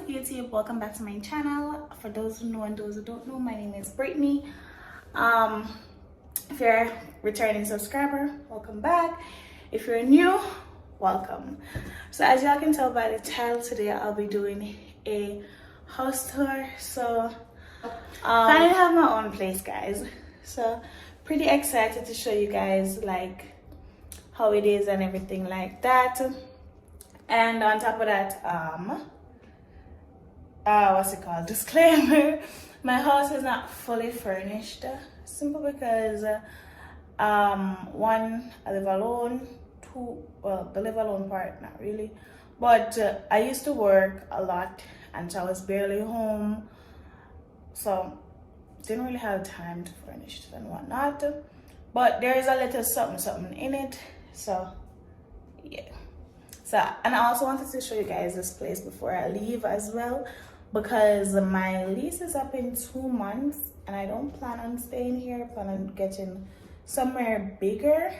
YouTube, welcome back to my channel. For those who know and those who don't know, my name is Brittany. If you're a returning subscriber, welcome back. If you're new, welcome. So as y'all can tell by the title, today I'll be doing a house tour. So finally have my own place, guys. So pretty excited to show you guys like how it is and everything like that. And on top of that, what's it called? Disclaimer: my house is not fully furnished, simply because one, I live alone. Two, well, the live alone part, not really, but I used to work a lot, and so I was barely home, so didn't really have time to furnish and whatnot. But there is a little something in it, so yeah. So, and I also wanted to show you guys this place before I leave as well, because my lease is up in 2 months and I don't plan on staying here. I plan on getting somewhere bigger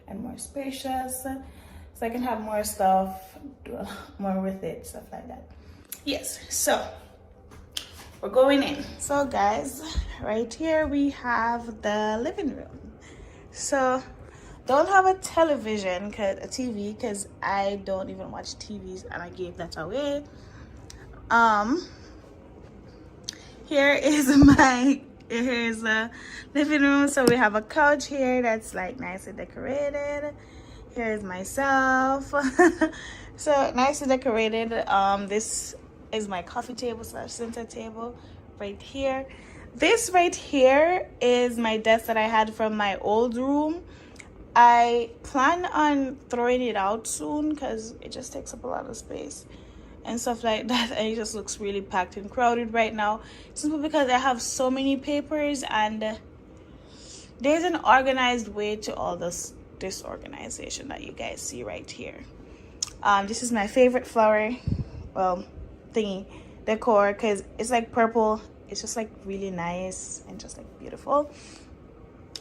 and more spacious so I can have more stuff, do a lot more with it, stuff like that. Yes, so we're going in. So guys, right here we have the living room. So don't have a television, a TV, because I don't even watch TVs and I gave that away. Here's a living room. So we have a couch here that's like nicely decorated. Here's myself. So nicely decorated. This is my coffee table / center table right here. This right here is my desk that I had from my old room. I plan on throwing it out soon because it just takes up a lot of space and stuff like that, and it just looks really packed and crowded right now, simply because I have so many papers and there's an organized way to all this disorganization that you guys see right here. This is my favorite flower, well, thingy decor, because it's like purple. It's just like really nice and just like beautiful.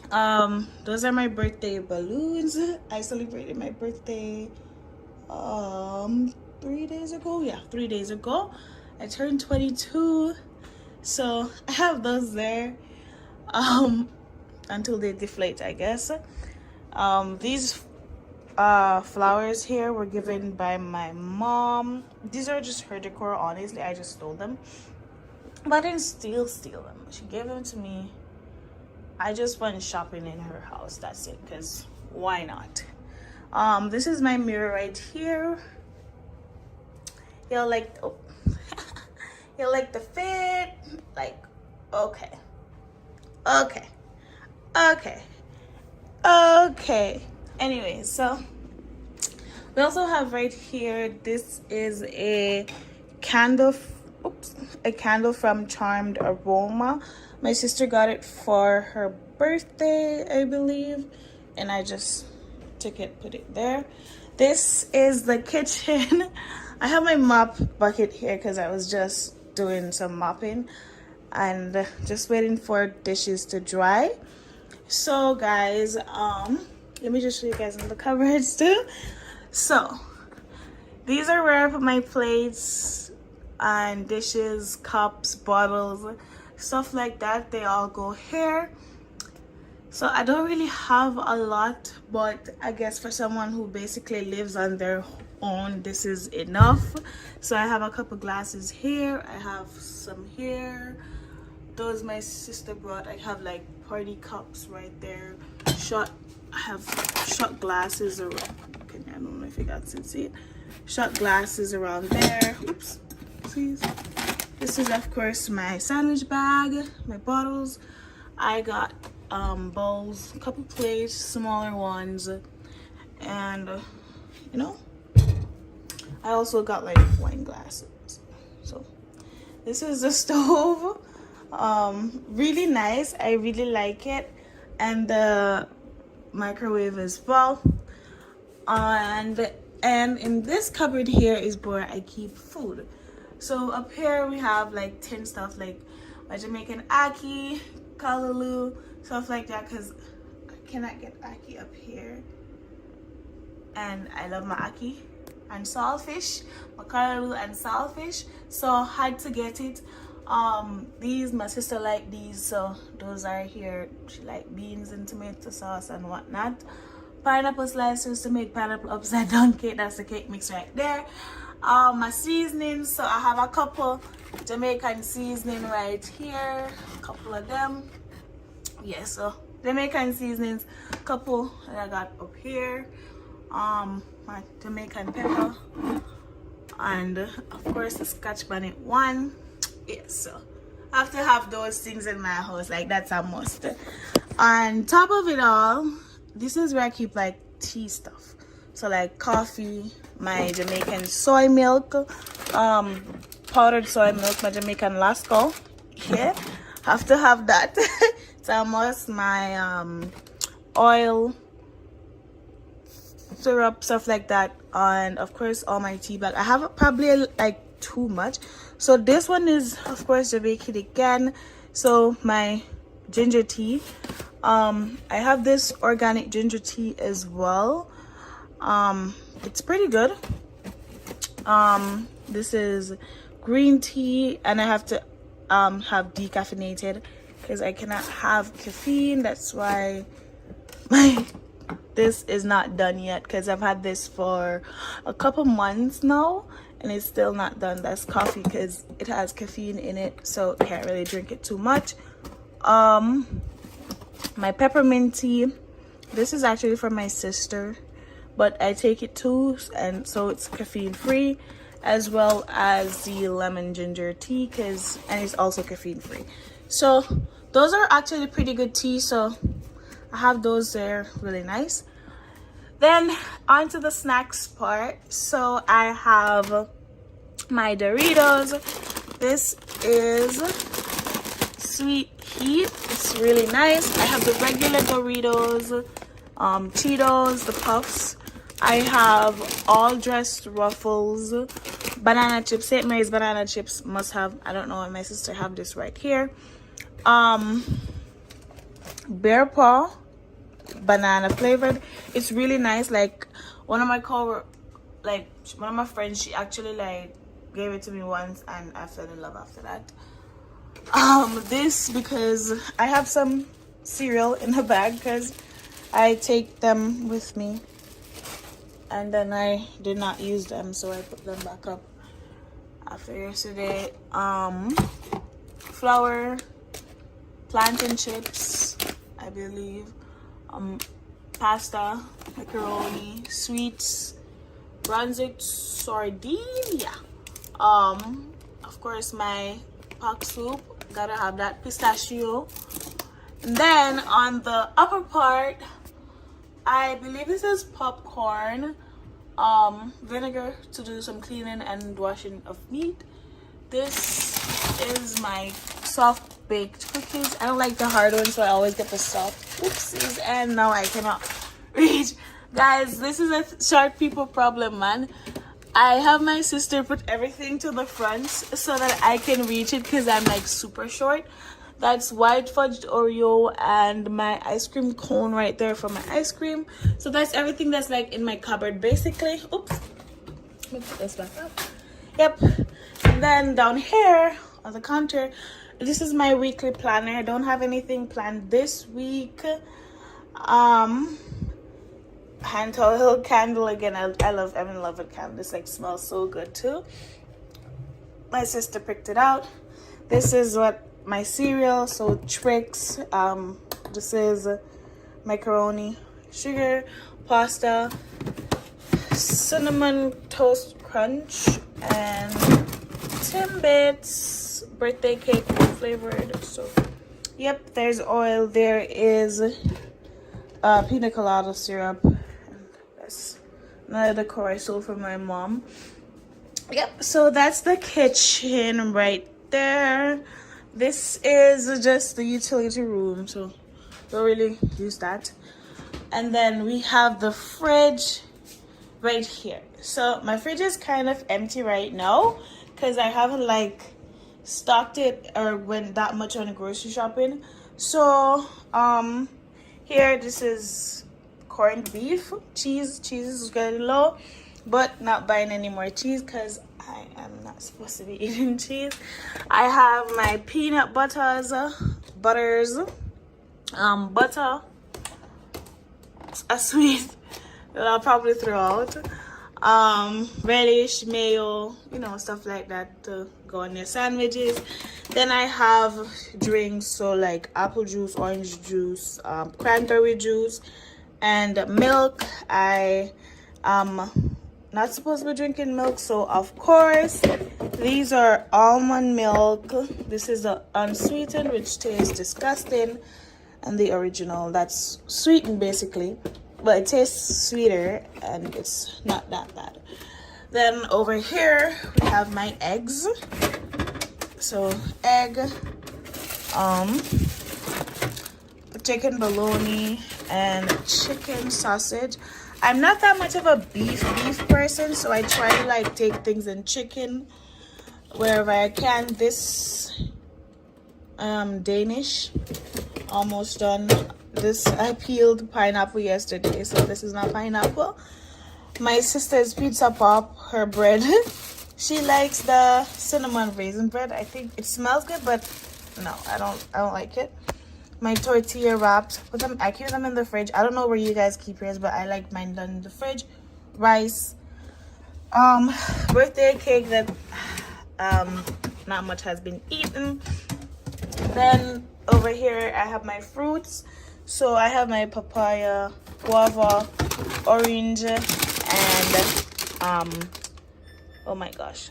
Those are my birthday balloons. I celebrated my birthday 3 days ago. Yeah, 3 days ago. I turned 22, so I have those there until they deflate, I guess. These flowers here were given by my mom. These are just her decor, honestly. I just stole them, but I didn't steal them. She gave them to me. I just went shopping in her house, that's it, because why not? This is my mirror right here. You'll like, oh, you'll like the fit, like, okay. Anyway, so we also have right here, this is a candle, a candle from Charmed Aroma. My sister got it for her birthday, I believe, and I just took it, put it there. This is the kitchen. I have my mop bucket here because I was just doing some mopping and just waiting for dishes to dry. So guys, let me just show you guys in the cupboards too. So these are where I put my plates and dishes, cups, bottles, stuff like that. They all go here. So I don't really have a lot, but I guess for someone who basically lives on their own, this is enough. So I have a couple glasses here, I have some here. Those my sister brought. I have like party cups right there. I have shot glasses around. Okay, I don't know if you guys can see it. Shot glasses around there. Oops, please. This is of course my sandwich bag, my bottles. I got bowls, a couple plates, smaller ones, and you know, I also got like wine glasses. So this is the stove. Really nice. I really like it, and the microwave as well. And in this cupboard here is where I keep food. So up here we have like tin stuff like my Jamaican ackee, callaloo, stuff like that, because I cannot get ackee up here, and I love my ackee. and saltfish, mackerel and saltfish. So I had to get it. These, my sister like these, so those are here. She like beans and tomato sauce and whatnot. Pineapple slices to make pineapple upside down cake. That's the cake mix right there. My seasonings, so I have a couple Jamaican seasoning right here, a couple of them. Yeah, so Jamaican seasonings, couple that I got up here. My Jamaican pepper, and of course the Scotch bonnet one. Yeah, so I have to have those things in my house, like that's a must. On top of it all, this is where I keep like tea stuff, so like coffee, my Jamaican soy milk, powdered soy milk, my Jamaican Lasco. Yeah, have to have that. It's a must. My oil, syrup, stuff like that, and of course all my tea bag. I have probably like too much, so this one is of course Jamaican again. So my ginger tea, I have this organic ginger tea as well. It's pretty good. This is green tea, and I have to have decaffeinated because I cannot have caffeine. That's why my this is not done yet, because I've had this for a couple months now and it's still not done. That's coffee because it has caffeine in it, so can't really drink it too much. My peppermint tea, this is actually from my sister, but I take it too, and so it's caffeine free, as well as the lemon ginger tea, and it's also caffeine free. So those are actually pretty good tea, so I have those there, really nice. Then on to the snacks part. So I have my Doritos. This is Sweet Heat. It's really nice. I have the regular Doritos, Cheetos, the puffs. I have all dressed Ruffles, banana chips, St. Mary's banana chips, must have. I don't know, my sister have this right here. Bear paw, banana flavored. It's really nice. Like one of my friends, she actually like gave it to me once and I fell in love after that. This, because I have some cereal in the bag because I take them with me and then I did not use them, so I put them back up after yesterday. Flour, plantain chips, I believe, pasta, macaroni, sweets, Brunswick sardine, yeah. Of course my pak soup, gotta have that, pistachio. And then on the upper part, I believe this is popcorn, vinegar to do some cleaning and washing of meat. This is my soft baked cookies. I don't like the hard ones, so I always get the soft. Oopsies, and now I cannot reach. Guys, this is a short people problem, man. I have my sister put everything to the front so that I can reach it because I'm like super short. That's white fudged Oreo and my ice cream cone right there for my ice cream. So that's everything that's like in my cupboard basically. Oops. Let me put this back up. Yep. And then down here on the counter, this is my weekly planner. I don't have anything planned this week. Hand oil candle again. I'm in love with candle. This like smells so good too. My sister picked it out. This is what my cereal, so Trix. This is macaroni, sugar, pasta, cinnamon toast crunch, and Timbits birthday cake flavored. So yep, there's oil. There is pina colada syrup. That's another decor I sold for my mom. Yep, so that's the kitchen right there. This is just the utility room, so don't really use that. And then we have the fridge right here. So my fridge is kind of empty right now because I haven't like stocked it or went that much on grocery shopping. So here, this is corned beef, cheese is getting low, but not buying any more cheese because I am not supposed to be eating cheese. I have my peanut butters, butter, a sweet that I'll probably throw out, relish, mayo, you know, stuff like that to go on your sandwiches. Then I have drinks, so like apple juice, orange juice, cranberry juice, and milk. I not supposed to be drinking milk, so of course these are almond milk. This is the unsweetened, which tastes disgusting, and the original that's sweetened basically, but it tastes sweeter and it's not that bad. Then over here we have my eggs. So egg, chicken bologna, and chicken sausage. I'm not that much of a beef person, so I try to like take things in chicken wherever I can. This Danish, almost done. This I peeled pineapple yesterday, so this is not pineapple. My sister's pizza pop, her bread. She likes the cinnamon raisin bread. I think it smells good, but no, I don't like it. My tortilla wraps, I keep them in the fridge. I don't know where you guys keep yours, but I like mine done in the fridge. Rice, birthday cake that not much has been eaten. Then over here I have my fruits. So I have my papaya, guava, orange, and oh my gosh,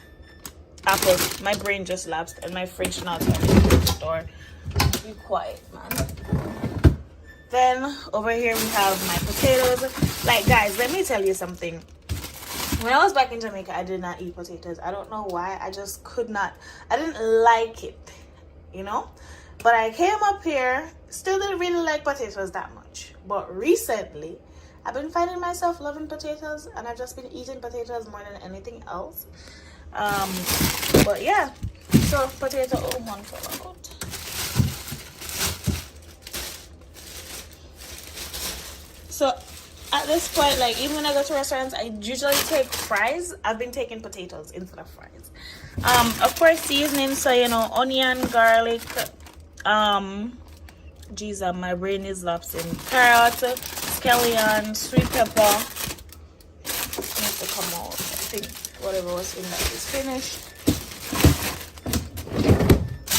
apples. My brain just lapsed and my fridge not telling me to store. Be quiet, man. Then over here we have my potatoes. Like guys, let me tell you something. When I was back in Jamaica, I did not eat potatoes. I don't know why. I just could not. I didn't like it, you know. But I came up here, still didn't really like potatoes that much. But recently, I've been finding myself loving potatoes, and I've just been eating potatoes more than anything else. But yeah, so potato, oh, one fell out. So at this point, like even when I go to restaurants, I usually take fries. I've been taking potatoes instead of fries. Of course, seasoning, so you know, onion, garlic, geez, my brain is lapsing. Carrot, scallion, sweet pepper. Needs to come out. I think whatever was in that is finished.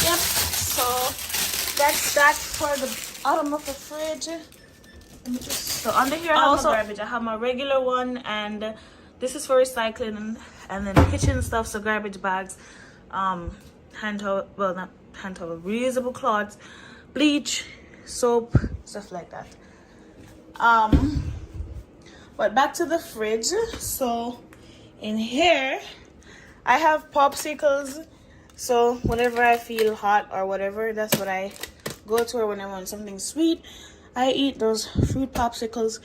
Yep. So that's that for the bottom of the fridge. So under here I have my garbage. I have my regular one, and this is for recycling, and then kitchen stuff, so garbage bags, hand towel, well not hand towel, reusable cloths, bleach, soap, stuff like that. But back to the fridge. So in here I have popsicles, so whenever I feel hot or whatever, that's what I go to, or when I want something sweet, I eat those fruit popsicles.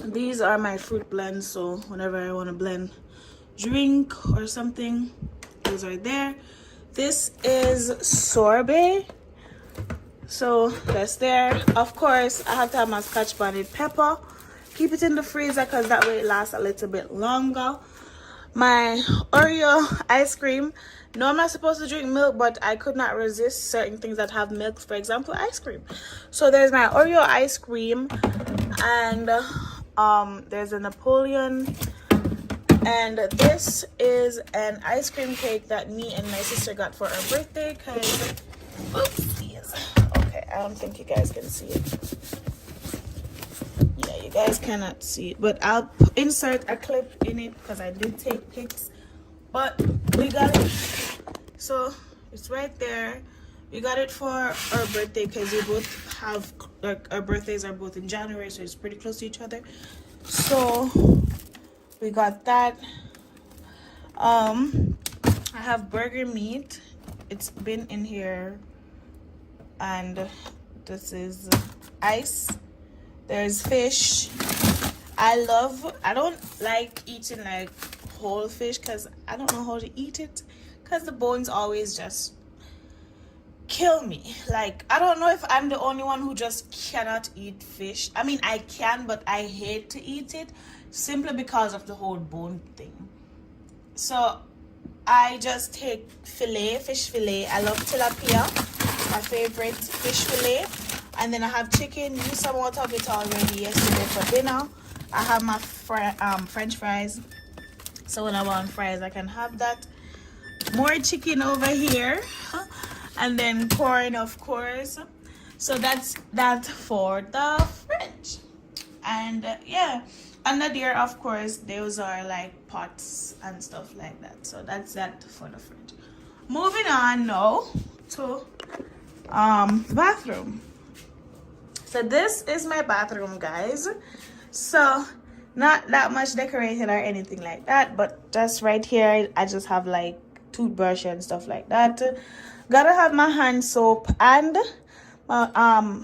These are my fruit blends, so whenever I want to blend drink or something, those are there. This is sorbet, so that's there. Of course, I have to have my scotch bonnet pepper. Keep it in the freezer because that way it lasts a little bit longer. My Oreo ice cream. No, I'm not supposed to drink milk, but I could not resist certain things that have milk, for example, ice cream. So there's my Oreo ice cream, and there's a Napoleon, and this is an ice cream cake that me and my sister got for our birthday, because, oopsies. Okay, I don't think you guys can see it. Yeah, you guys cannot see it, but I'll insert a clip in it because I did take pics. But we got it, so it's right there. We got it for our birthday because we both have, like, our birthdays are both in January, so it's pretty close to each other. So we got that. I have burger meat. It's been in here, and this is ice. There's fish. I don't like eating like whole fish because I don't know how to eat it, because the bones always just kill me. Like, I don't know if I'm the only one who just cannot eat fish. I mean, I can, but I hate to eat it. simply because of the whole bone thing. So I just take fish fillet. I love tilapia, my favorite fish fillet. And then I have chicken. Used some out of it already yesterday for dinner. I have my French fries. So when I want fries, I can have that. More chicken over here. And then corn, of course. So that's that for the French. And yeah, under there, of course, those are like pots and stuff like that. So that's that for the fridge. Moving on now to the bathroom. So this is my bathroom, guys. So not that much decorated or anything like that, but just right here I just have like toothbrush and stuff like that. Gotta have my hand soap and my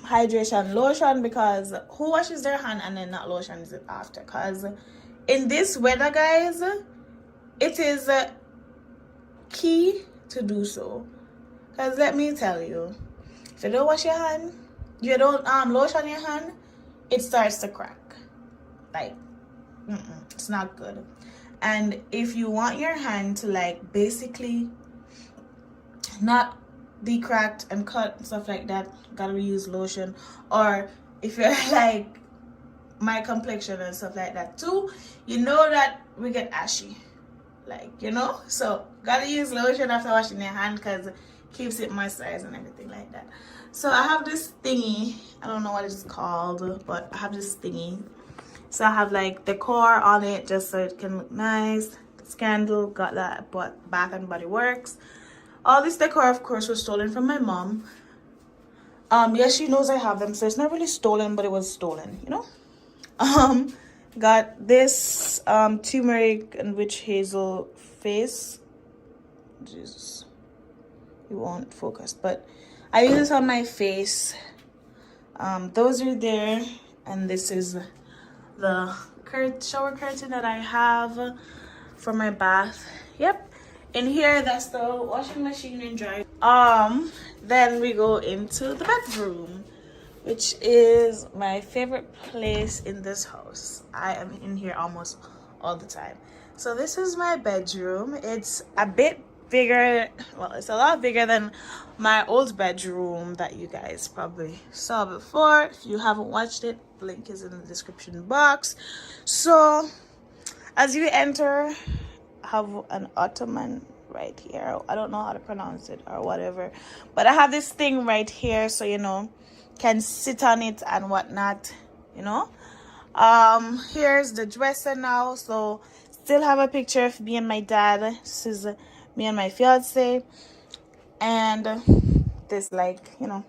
hydration lotion, because who washes their hand and then not lotions it after? Because in this weather, guys, it is key to do so. Because let me tell you, if you don't wash your hand, you don't lotion your hand, it starts to crack. Like it's not good. And if you want your hand to like basically not be cracked and cut and stuff like that, gotta reuse lotion. Or if you're like my complexion and stuff like that too, you know that we get ashy, like, you know, so gotta use lotion after washing your hand because it keeps it moisturized and everything like that. So I have this thingy, I don't know what it's called, but I have this thingy. So I have like decor on it just so it can look nice. Scandal, got that, but Bath and Body Works. All this decor, of course, was stolen from my mom. Yes, she knows I have them, so it's not really stolen, but it was stolen, you know. Got this turmeric and witch hazel face. Jesus, it won't focus, but I use this on my face. Those are there, and this is the shower curtain that I have for my bath. Yep. In here, that's the washing machine and dryer. Then we go into the bedroom, which is my favorite place in this house. I am in here almost all the time. So this is my bedroom. It's a bit bigger, well, it's a lot bigger than my old bedroom that you guys probably saw before. If you haven't watched it, the link is in the description box. So as you enter, have an ottoman right here. I don't know how to pronounce it or whatever, but I have this thing right here, so you know, can sit on it and whatnot, you know. Here's the dresser now. So still have a picture of me and my dad. This is me and my fiance, and this, like, you know,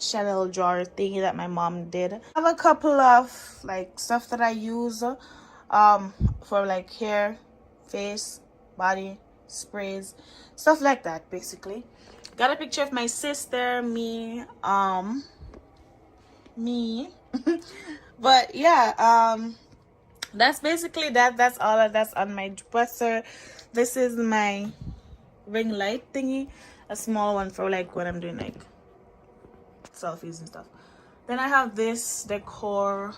Chanel drawer thingy that my mom did. I have a couple of like stuff that I use for like hair, face, body sprays, stuff like that. Basically got a picture of my sister, me but yeah, that's basically that's all that's on my dresser. This is my ring light thingy, a small one for like when I'm doing like selfies and stuff. Then I have this decor.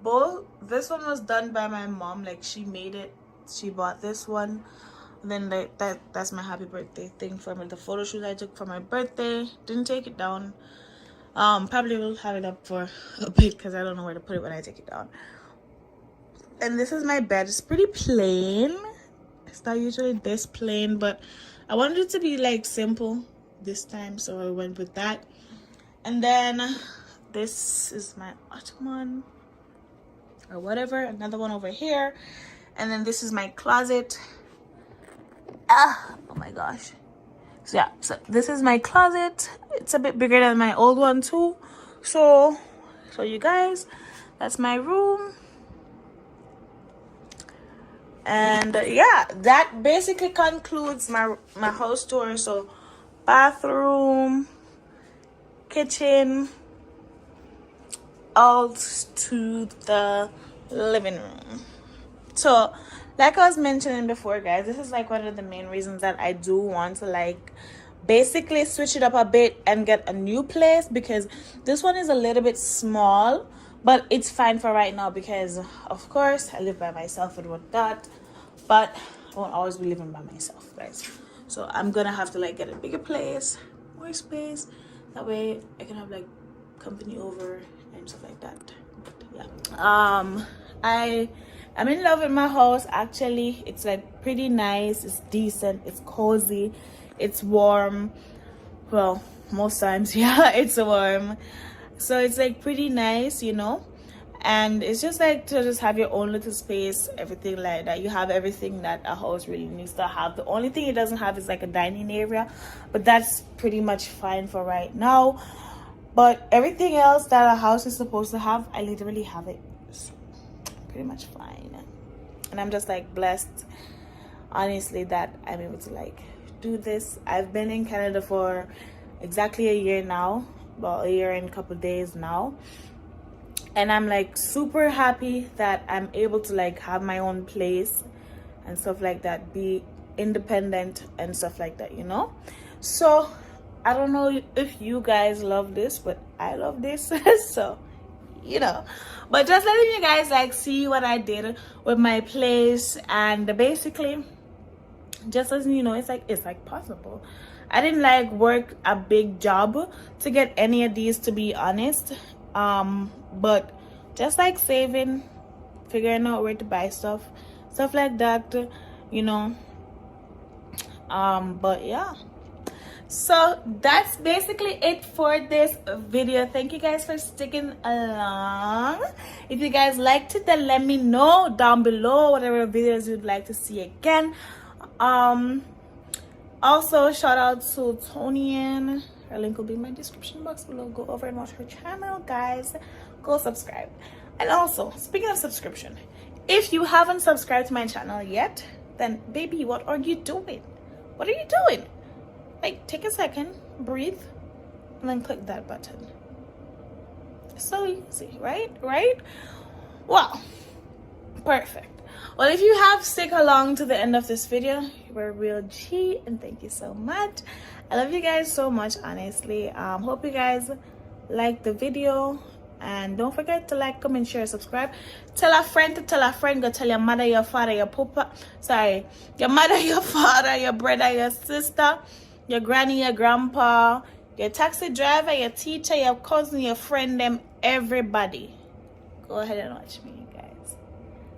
Both, this one was done by my mom, like she made it, she bought this one. And then that's my happy birthday thing from the photo shoot I took for my birthday. Didn't take it down. Probably will have it up for a bit because I don't know where to put it when I take it down. And this is my bed. It's pretty plain. It's not usually this plain, but I wanted it to be like simple this time, so I went with that. And then this is my ottoman or whatever, another one over here. And then this is my closet. Oh my gosh. So yeah, so this is my closet. It's a bit bigger than my old one too. So you guys, that's my room. And yeah, that basically concludes my house tour. So bathroom, kitchen, all to the living room. So like I was mentioning before, guys, this is like one of the main reasons that I do want to like basically switch it up a bit and get a new place, because this one is a little bit small, but it's fine for right now because of course I live by myself and whatnot, but I won't always be living by myself, guys. So I'm gonna have to like get a bigger place, more space, that way I can have like company over and stuff like that. But, yeah, I'm in love with my house. Actually, it's like pretty nice, it's decent, it's cozy, it's warm. Well, most times yeah, it's warm, so it's like pretty nice, you know. And it's just like to just have your own little space, everything like that. You have everything that a house really needs to have. The only thing it doesn't have is like a dining area, but that's pretty much fine for right now. But everything else that a house is supposed to have, I literally have it. So pretty much fine. And I'm just like blessed, honestly, that I'm able to like do this. I've been in Canada for exactly a year now, about a year and a couple days now, and I'm like super happy that I'm able to like have my own place and stuff like that, be independent and stuff like that, you know. So I don't know if you guys love this, but I love this. So, you know, but just letting you guys like see what I did with my place. And basically, just as you know, it's like possible. I didn't like work a big job to get any of these, to be honest. But just like saving, figuring out where to buy stuff like that, you know. But yeah, so that's basically it for this video. Thank you guys for sticking along. If you guys liked it, then let me know down below whatever videos you'd like to see again. Also shout out to Tonian. Her link will be in my description box below. Go over and watch her channel, guys. Go subscribe. And also, speaking of subscription, if you haven't subscribed to my channel yet, then baby, what are you doing? What are you doing? Like, take a second, breathe, and then click that button. So easy, right? Wow, perfect. Well, if you have stick along to the end of this video, you're a real G, and thank you so much. I love you guys so much, honestly. Hope you guys like the video, and don't forget to like, comment, share, subscribe. Tell a friend to tell a friend. Go tell your mother, your father, your papa, sorry, your mother, your father, your brother, your sister, your granny, your grandpa, your taxi driver, your teacher, your cousin, your friend, them, everybody. Go ahead and watch me, guys.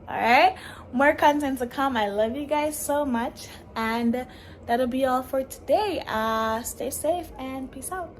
All right, more content to come. I love you guys so much, and that'll be all for today. Stay safe and peace out.